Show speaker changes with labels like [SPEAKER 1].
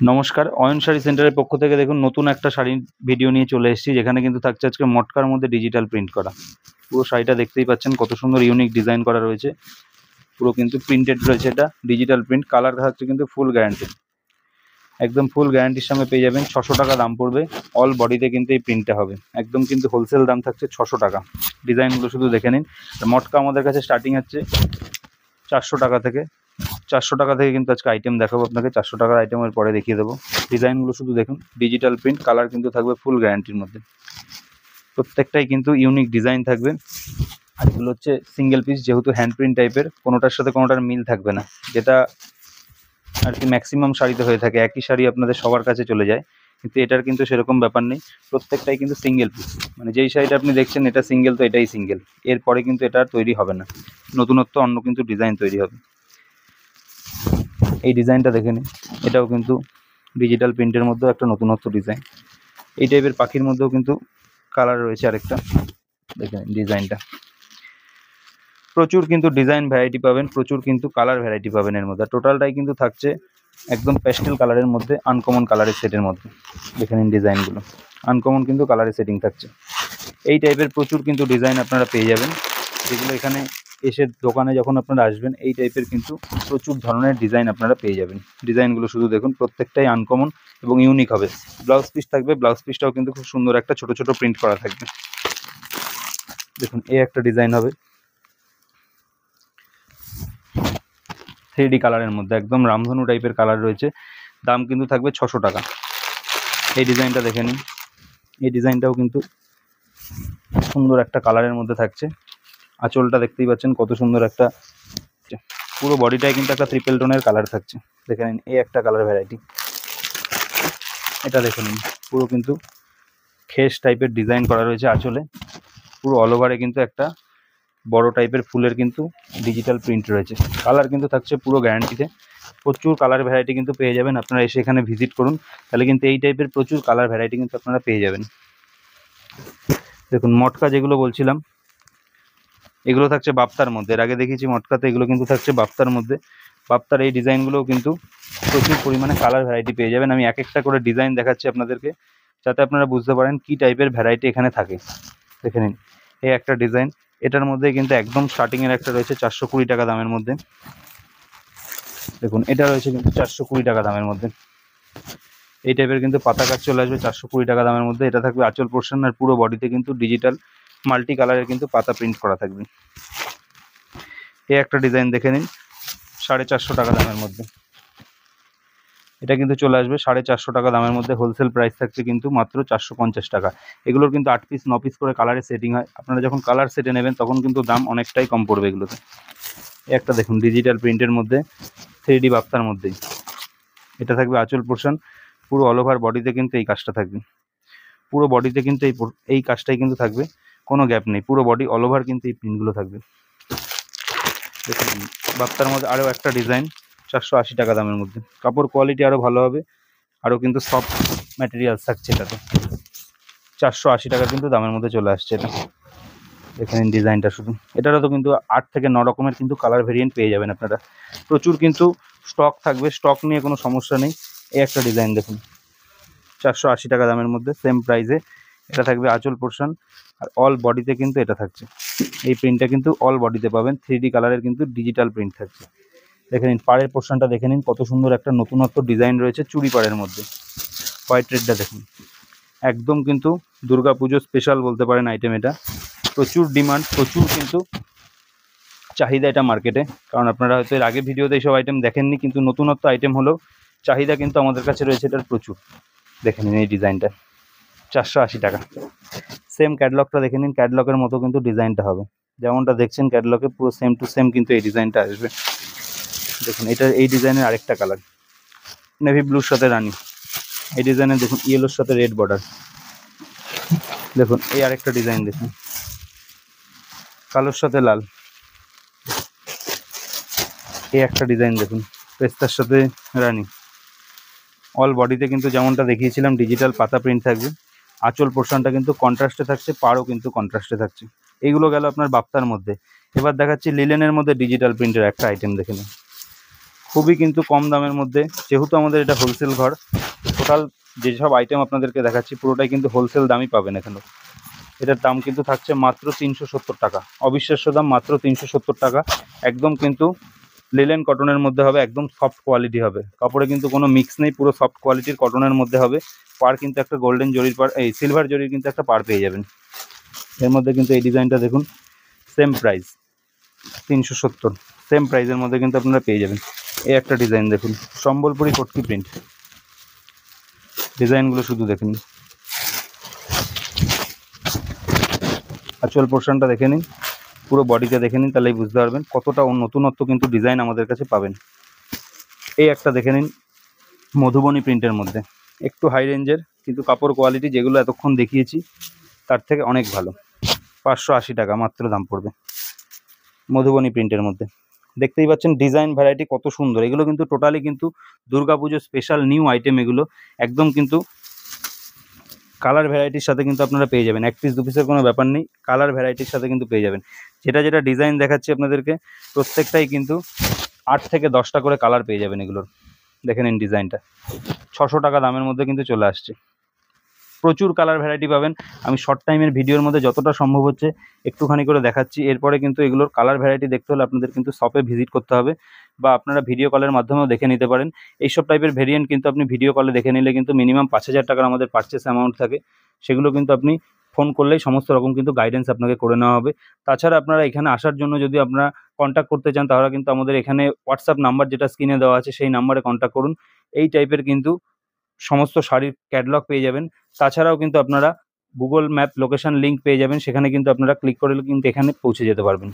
[SPEAKER 1] নমস্কার, অয়ন শাড়ি সেন্টারের পক্ষ থেকে দেখুন নতুন একটা শাড়ির ভিডিও নিয়ে চলে এসেছি, যেখানে কিন্তু থাকছে আজকে মটকার মধ্যে ডিজিটাল প্রিন্ট করা। পুরো শাড়িটা দেখতেই পাচ্ছেন কত সুন্দর ইউনিক ডিজাইন করা রয়েছে। পুরো কিন্তু প্রিন্টেড রয়েছে, এটা ডিজিটাল প্রিন্ট। কালার থাকছে কিন্তু ফুল গ্যারান্টি, একদম ফুল গ্যারান্টির সঙ্গে পেয়ে যাবেন। 600 টাকা দাম পড়বে, অল বডিতে কিন্তু এই প্রিন্টটা হবে। একদম কিন্তু হোলসেল দাম থাকছে 600 টাকা। ডিজাইনগুলো শুধু দেখে নিন। মটকা আমাদের কাছে স্টার্টিং হচ্ছে 400 টাকা থেকে। 400 টাকা থেকে কিন্তু আজকে আইটেম দেখাবো আপনাকে। 400 টাকার আইটেমের পরে দেখিয়ে দেবো। ডিজাইনগুলো শুধু দেখুন, ডিজিটাল প্রিন্ট, কালার কিন্তু থাকবে ফুল গ্যারান্টির মধ্যে। প্রত্যেকটাই কিন্তু ইউনিক ডিজাইন থাকবে। আর এগুলো হচ্ছে সিঙ্গেল পিস, যেহেতু হ্যান্ড প্রিন্ট টাইপের, কোনোটার সাথে কোনোটার মিল থাকবে না, যেটা আর কি ম্যাক্সিমাম শাড়িতে হয়ে থাকে। একই শাড়ি আপনাদের সবার কাছে চলে যায়, কিন্তু এটার কিন্তু সেরকম ব্যাপার নেই। প্রত্যেকটাই কিন্তু সিঙ্গেল পিস, মানে যেই শাড়িটা আপনি দেখছেন এটা সিঙ্গেল, তো এটাই সিঙ্গেল। এরপরে কিন্তু এটা আর তৈরি হবে না, নতুনত্ব অন্য কিন্তু ডিজাইন তৈরি হবে। এই ডিজাইনটা দেখে নিন, এটাও কিন্তু ডিজিটাল প্রিন্টের মধ্যেও একটা নতুনত্ব ডিজাইন। এই টাইপের পাখির মধ্যেও কিন্তু কালার রয়েছে আরেকটা, দেখে নিন ডিজাইনটা। প্রচুর কিন্তু ডিজাইন ভ্যারাইটি পাবেন, প্রচুর কিন্তু কালার ভ্যারাইটি পাবেন এর মধ্যে। টোটালটাই কিন্তু থাকছে একদম প্যাস্টেল কালারের মধ্যে, আনকমন কালারের সেটের মধ্যে। দেখে নিন ডিজাইনগুলো, আনকমন কিন্তু কালারের সেটিং থাকছে। এই টাইপের প্রচুর কিন্তু ডিজাইন আপনারা পেয়ে যাবেন, যেগুলো এখানে এসে দোকানে যখন আপনারা আসবেন এই টাইপের কিন্তু প্রচুর ধরনের ডিজাইন আপনারা পেয়ে যাবেন। ডিজাইনগুলো শুধু দেখুন, প্রত্যেকটাই আনকমন এবং ইউনিক হবে। ব্লাউজ পিস থাকবে, ব্লাউজ পিসটাও কিন্তু খুব সুন্দর একটা ছোট ছোট প্রিন্ট করা থাকবে। দেখুন এই একটা ডিজাইন হবে 3D কালারের মধ্যে, একদম রামধনু টাইপের কালার রয়েছে। দাম কিন্তু থাকবে 600 টাকা। এই ডিজাইনটা দেখে নিন, এই ডিজাইনটাও কিন্তু সুন্দর একটা কালারের মধ্যে থাকছে। আঁচলটা দেখতেই পাচ্ছেন কত সুন্দর একটা, পুরো বডিটাই কিন্তু একটা ট্রিপল টোনের কালার থাকছে। দেখে নিন এই একটা কালার ভ্যারাইটি। এটা দেখে নিন, পুরো কিন্তু খেস টাইপের ডিজাইন করা রয়েছে আঁচলে। পুরো অল ওভারে কিন্তু একটা বড় টাইপের ফুলের কিন্তু ডিজিটাল প্রিন্ট রয়েছে। কালার কিন্তু থাকছে পুরো গ্যারান্টিতে। প্রচুর কালার ভ্যারাইটি কিন্তু পেয়ে যাবেন, আপনারা এসে এখানে ভিজিট করুন, তাহলে কিন্তু এই টাইপের প্রচুর কালার ভ্যারাইটি কিন্তু আপনারা পেয়ে যাবেন। দেখুন মটকা যেগুলো বলছিলাম, এগুলো থাকছে বাপ্তার মধ্যে। এর আগে দেখিয়েছি মটকাতে, এগুলো কিন্তু থাকছে বাপ্তার মধ্যে। বাপ্তার এই ডিজাইনগুলোও কিন্তু প্রচুর পরিমাণে কালার ভ্যারাইটি পেয়ে যাবেন। আমি এক একটা করে ডিজাইন দেখাচ্ছি আপনাদেরকে, যাতে আপনারা বুঝতে পারেন কী টাইপের ভ্যারাইটি এখানে থাকে। দেখে নিন এই একটা ডিজাইন, এটার মধ্যে কিন্তু একদম স্টার্টিংয়ের একটা রয়েছে 420 টাকা দামের মধ্যে। দেখুন এটা রয়েছে কিন্তু 420 টাকা দামের মধ্যে। এই টাইপের কিন্তু পাতা কাজ চলে আসবে 420 টাকা দামের মধ্যে। এটা থাকবে আঁচল পোর্শন, আর পুরো বডিতে কিন্তু ডিজিটাল মাল্টি কালারের কিন্তু পাতা প্রিন্ট করা থাকবে। এই একটা ডিজাইন দেখে নিন 450 টাকা দামের মধ্যে। এটা কিন্তু চলে আসবে 450 টাকা দামের মধ্যে। হোলসেল প্রাইস থাকছে কিন্তু মাত্র 450 টাকা। এগুলোর কিন্তু 8 পিস 9 পিস করে কালারের সেটিং হয়। আপনারা যখন কালার সেটে নেবেন তখন কিন্তু দাম অনেকটাই কম পড়বে এগুলোতে। একটা দেখুন ডিজিটাল প্রিন্টের মধ্যে 3D বাপ্তার মধ্যেই। এটা থাকবে আঁচল পোর্শন, পুরো অল ওভার বডিতে কিন্তু এই কাজটা থাকবে। পুরো বডিতে কিন্তু এই কাজটাই কিন্তু থাকবে, কোনো গ্যাপ নেই। পুরো বডি অল ওভার কিন্তু এই প্রিন্টগুলো থাকবে। দেখুন বাপ্তার মধ্যে আরও একটা ডিজাইন 480 টাকা দামের মধ্যে। কাপড় কোয়ালিটি আরও ভালো হবে, আরও কিন্তু সফট ম্যাটেরিয়ালস থাকছে এটাতে। 480 টাকা কিন্তু দামের মধ্যে চলে আসছে এটা। দেখে নিন ডিজাইনটা শুধু। এটারও তো কিন্তু 8 থেকে 9 রকমের কিন্তু কালার ভেরিয়েন্ট পেয়ে যাবেন আপনারা। প্রচুর কিন্তু স্টক থাকবে, স্টক নিয়ে কোনো সমস্যা নেই। এই একটা ডিজাইন দেখুন 480 টাকা দামের মধ্যে, সেম প্রাইসে। এটা থাকবে আঁচল পোর্শন, আর অল বডিতে কিন্তু এটা থাকছে। এই প্রিন্টটা কিন্তু অল বডিতে পাবেন, 3D কালারের কিন্তু ডিজিটাল প্রিন্ট থাকছে। দেখে নিন পাড়ের পোর্শনটা, দেখে নিন কত সুন্দর একটা নতুনত্ব ডিজাইন রয়েছে চুড়ি পাড়ের মধ্যে। হোয়াইট রেডটা দেখুন, একদম কিন্তু দুর্গাপুজো স্পেশাল বলতে পারেন আইটেম এটা। প্রচুর ডিমান্ড, প্রচুর কিন্তু চাহিদা এটা মার্কেটে, কারণ আপনারা হয়তো এর আগে ভিডিওতে এইসব আইটেম দেখেননি, কিন্তু নতুনত্ব আইটেম হলেও চাহিদা কিন্তু আমাদের কাছে রয়েছে এটার প্রচুর। দেখে নিন এই ডিজাইনটা 480 টাকা। সেম ক্যাটলগটা দেখে নিন, ক্যাটলগের মতো কিন্তু ডিজাইনটা হবে, যেমনটা দেখছেন ক্যাটলগে পুরো সেম টু সেম কিন্তু এই ডিজাইনটা আসবে। দেখুন এটা এই ডিজাইনের আরেকটা কালার, নেভি ব্লুর সাথে রানি। এই ডিজাইনের দেখুন ইয়েলোর সাথে রেড বর্ডার। দেখুন এই আরেকটা ডিজাইন দেখুন কালোর সাথে লাল। এই একটা ডিজাইন দেখুন পেস্তার সাথে রানি। অল বডিতে কিন্তু যেমনটা দেখিয়েছিলাম ডিজিটাল পাতা প্রিন্ট থাকবে। আঁচল পোর্শনটা কিন্তু কন্ট্রাস্টে থাকছে, পাড়ও কিন্তু কন্ট্রাস্টে থাকছে। এইগুলো গেল আপনার বাপ্তার মধ্যে। এবার দেখাচ্ছি লিলেনের মধ্যে ডিজিটাল প্রিন্টের একটা আইটেম দেখে নিন। খুবই কিন্তু কম দামের মধ্যে, যেহেতু আমাদের এটা হোলসেল ঘর, টোটাল যেসব আইটেম আপনাদেরকে দেখাচ্ছি পুরোটাই কিন্তু হোলসেল দামই পাবেন এখানে। এটার দাম কিন্তু থাকছে মাত্র 370 টাকা, অবিশ্বাস্য দাম, মাত্র 370 টাকা। একদম কিন্তু লিলেন কটনের মধ্যে হবে, একদম সফট কোয়ালিটি হবে, কাপড়ে কিন্তু কোনো মিক্স নেই, পুরো সফট কোয়ালিটির কটনের মধ্যে হবে। পার কিন্তু একটা গোল্ডেন জরির পার, এই সিলভার জরির কিন্তু একটা পার পেয়ে যাবেন। এর মধ্যে কিন্তু এই ডিজাইনটা দেখুন, সেম প্রাইস 370, সেম প্রাইসের মধ্যে কিন্তু আপনারা পেয়ে যাবেন। এই একটা ডিজাইন দেখুন, সম্বলপুরি কটকি প্রিন্ট, ডিজাইনগুলো শুধু দেখুন, আঁচল পোর্শনটা দেখে নিন, পুরো বডিটা দেখে নিন, তাহলেই বুঝতে পারবেন কতটা নতুনত্ব কিন্তু ডিজাইন আমাদের কাছে পাবেন। এই একটা দেখে নিন, মধুবনী প্রিন্টের মধ্যে, একটু হাই রেঞ্জের, কিন্তু কাপড় কোয়ালিটি যেগুলো এতক্ষণ দেখিয়েছি তার থেকে অনেক ভালো। 580 টাকা মাত্র দাম পড়বে, মধুবনী প্রিন্টের মধ্যে। দেখতেই পাচ্ছেন ডিজাইন ভ্যারাইটি কত সুন্দর, এগুলো কিন্তু টোটালি কিন্তু দুর্গাপুজোর স্পেশাল নিউ আইটেম এগুলো। একদম কিন্তু কালার ভ্যারাইটির সাথে কিন্তু আপনারা পেয়ে যাবেন, এক পিস দু পিসের কোনো ব্যাপার নেই, কালার ভ্যারাইটির সাথে কিন্তু পেয়ে যাবেন। যেটা যেটা ডিজাইন দেখাচ্ছি আপনাদেরকে, প্রত্যেকটাই কিন্তু 8 থেকে 10টা করে কালার পেয়ে যাবেন এগুলোর। দেখে নিন ডিজাইনটা, 600 টাকা দামের মধ্যে কিন্তু চলে আসছে। প্রচুর কালার ভ্যারাইটি পাবেন। আমি শর্ট টাইমের ভিডিওর মধ্যে যতটা সম্ভব হচ্ছে একটুখানি করে দেখাচ্ছি। এরপরে কিন্তু এগুলোর কালার ভ্যারাইটি দেখতে হলে আপনাদের কিন্তু শপে ভিজিট করতে হবে, বা আপনারা ভিডিও কলের মাধ্যমেও দেখে নিতে পারেন। এইসব টাইপের ভেরিয়েন্ট কিন্তু আপনি ভিডিও কলে দেখে নিলে কিন্তু মিনিমাম 5000 টাকার আমাদের পারচেস অ্যামাউন্ট থাকে। সেগুলো কিন্তু আপনি ফোন করলেই সমস্ত রকম কিন্তু গাইডেন্স আপনাকে করে নেওয়া হবে। তাছাড়া আপনারা এখানে আসার জন্য যদি আপনারা কন্ট্যাক্ট করতে চান, তাহলে কিন্তু আমাদের এখানে হোয়াটসঅ্যাপ নাম্বার যেটা স্ক্রিনে দেওয়া আছে সেই নাম্বারে কন্ট্যাক্ট করুন। এই টাইপের কিন্তু সমস্ত শাড়ির ক্যাটালগ পেয়ে যাবেন। তাছাড়াও কিন্তু আপনারা গুগল ম্যাপ লোকেশন লিঙ্ক পেয়ে যাবেন, সেখানে কিন্তু আপনারা ক্লিক করলে কিন্তু এখানে পৌঁছে যেতে পারবেন।